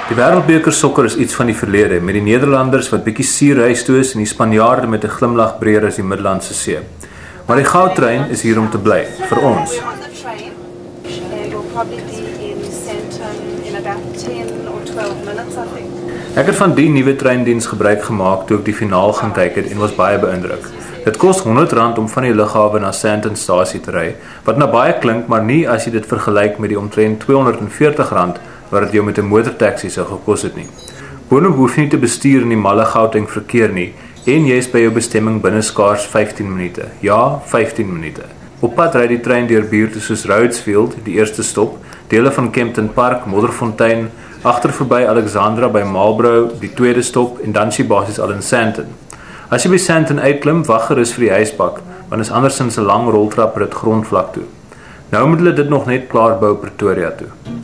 Die wêreldbeker sokker is iets van die verlede, met die Nederlanders wat bietjie suur huis toe is en die Spanjaarde met 'n glimlag breër as die Middellandse See. Maar die goudtrein is hier om te bly, vir ons. Ek het van die nuwe treindiens gebruik gemaak toe ek die finaal gaan kyk het en was baie beïndruk. Dit kos R100 om van die lughawe na Sandton-stasie te ry, wat nou baie klink, maar nie as jy dit vergelyk met die omtrent R240 wat dit jou met 'n motortaxi sou gekos het nie. Boonop hoef jy nie te bestuur in die malle Gauteng verkeer nie, en jy is by jou bestemming binne skaars 15 minute. Ja, 15 minute. Op pad ry die trein deur buurte soos Rhodesfield, die eerste stop, dele van Kempton Park, Modderfontein, agter verby Alexandra by Marlborough, die tweede stop, en dan is jy basies al in Sandton. As jy by Sandton uitklim, wag gerus vir die huisbak, want is andersins 'n lang roltrap rit grondvlak toe. Nou moet hulle dit nog net klaar bou Pretoria toe.